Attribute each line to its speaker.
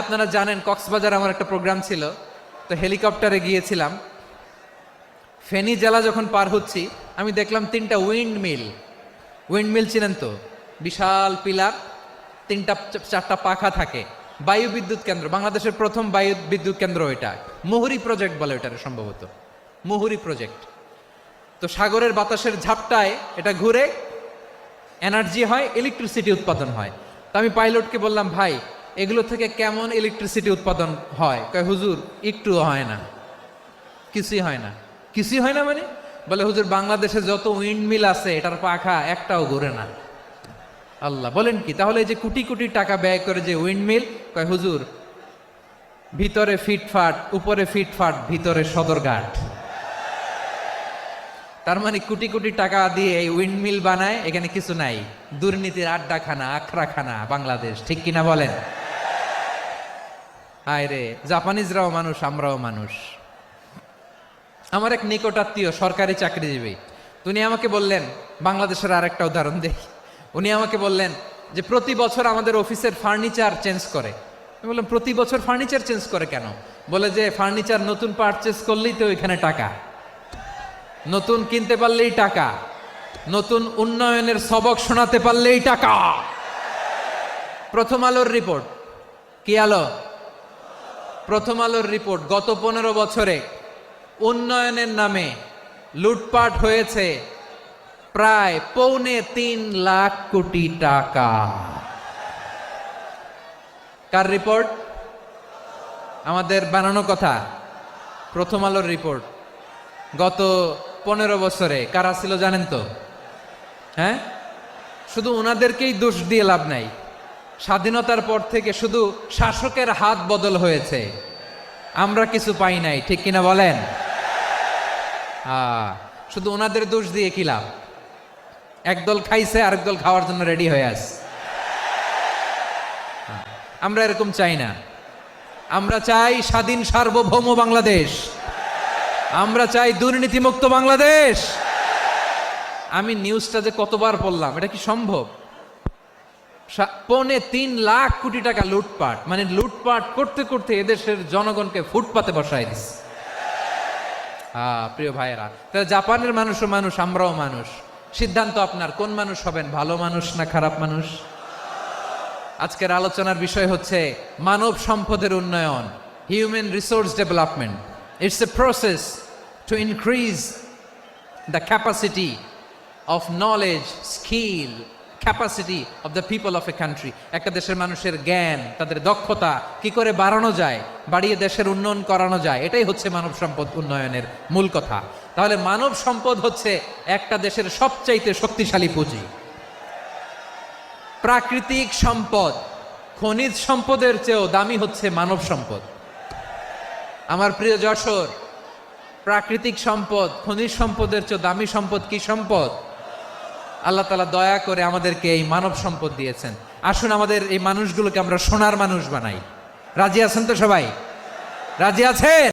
Speaker 1: আপনারা জানেন কক্সবাজার আমার একটা প্রোগ্রাম ছিল, তো হেলিকপ্টারে গিয়েছিলাম। ফেনী জেলা যখন পার হচ্ছি আমি দেখলাম 3টা উইন্ড মিল চিনেন তো, বিশাল পিলার, 3টা 4টা পাখা থাকে, বায়ু বিদ্যুৎ কেন্দ্র, বাংলাদেশের প্রথম বায়ু বিদ্যুৎ কেন্দ্র এটা, মুহুরী প্রজেক্ট বলে এটার, সম্ভবত মুহুরী প্রজেক্ট। তো সাগরের বাতাসের ঝাপটায় এটা ঘুরে এনার্জি হয়, ইলেকট্রিসিটি উৎপাদন হয়। তো আমি পাইলটকে বললাম, ভাই এগুলো থেকে কেমন ইলেকট্রিসিটি উৎপাদন হয়? কয় হুজুর একটুও হয় না, কিছুই হয় না। কিছুই হয় না মানে? বলে হুজুর বাংলাদেশে যত উইন্ড মিল আছে এটার পাখা একটাও ঘুরে না। আল্লাহ, বলেন কি? তাহলে এই যে কোটি কোটি টাকা ব্যয় করে যে উইন্ড মিল, কয় হুজুর ভিতরে ফিটফাট, উপরে ফিটফাট, ভিতরে সদরঘাট। তার মানে কোটি কোটি টাকা দিয়ে এই উইন্ডমিল বানায়, এখানে কিছু নাই, দুর্নীতির আড্ডাখানা, আখড়াখানা বাংলাদেশ, ঠিক কিনা বলেন? আয় রে, জাপানিজরাও মানুষ, আমরাও মানুষ। আমার এক নিকটাত্মীয় সরকারি চাকরিজীবী, উনি আমাকে বললেন, বাংলাদেশের আর একটা উদাহরণ দেখি। উনি আমাকে বললেন যে প্রতি বছর আমাদের অফিসের ফার্নিচার চেঞ্জ করে। আমি বললাম প্রতি বছর ফার্নিচার চেঞ্জ করে কেন? বলে যে ফার্নিচার নতুন পারচেজ করলেই তো এখানে টাকা, নতুন কিনতে পারলেই টাকা, নতুন উন্নয়নের সবক শোনাতে পারলেই টাকা। প্রথম আলোর রিপোর্ট, কি আলো? প্রথম আলোর রিপোর্ট, গত 15 বছরে উন্নয়নের নামে লুটপাট হয়েছে প্রায় 3.25 লাখ কোটি টাকা। কার রিপোর্ট? আমাদের বানানো কথা, প্রথম আলোর রিপোর্ট। গত 15 বছরে কারা ছিল জানেন তো? হ্যাঁ, শুধু ওনাদেরকেই দোষ দিয়ে লাভ নাই। স্বাধীনতার পর থেকে শুধু শাসকের হাত বদল হয়েছে, আমরা কিছু পাই নাই, ঠিক কিনা বলেন? শুধু ওনাদের দোষ দিয়ে কি লাভ? একদল খাইছে, আরেক দল খাওয়ার জন্য রেডি হয়ে আছে। আমরা এরকম চাই না। আমরা চাই স্বাধীন সার্বভৌম বাংলাদেশ, আমরা চাই দুর্নীতিমুক্ত বাংলাদেশ। আমি নিউজটা যে কতবার পড়লাম, এটা কি সম্ভব? 3.25 লাখ কোটি টাকা লুটপাট, মানে লুটপাট করতে করতে এদেশের জনগণকে ফুটপাতে বসায় দিচ্ছে। প্রিয় ভাইয়েরা, তাহলে জাপানের মানুষও মানুষ, আমরাও মানুষ। সিদ্ধান্ত আপনার, কোন মানুষ হবেন, ভালো মানুষ না খারাপ মানুষ? আজকের আলোচনার বিষয় হচ্ছে মানব সম্পদের উন্নয়ন, human resource development. It's a process to increase the capacity of knowledge, skill, capacity of the people of a country. একটা দেশের মানুষের জ্ঞান, তাদের দক্ষতা কি করে বাড়ানো যায়, বাড়িয়ে দেশের উন্নয়ন করানো যায়, এটাই হচ্ছে মানব সম্পদ উন্নয়নের মূল কথা। তাহলে মানব সম্পদ হচ্ছে একটা দেশের সবচাইতে শক্তিশালী পুঁজি। প্রাকৃতিক সম্পদ, খনিজ সম্পদের চেয়েও দামি হচ্ছে মানব সম্পদ। আমার প্রিয় যশোর, প্রাকৃতিক সম্পদ, খনিজ সম্পদের চেয়ে দামি সম্পদ কি সম্পদ? আল্লাহ তাআলা দয়া করে আমাদেরকে এই মানব সম্পদ দিয়েছেন। আসুন আমাদের এই মানুষগুলোকে আমরা সোনার মানুষ বানাই। রাজি আছেন তো সবাই? রাজি আছেন?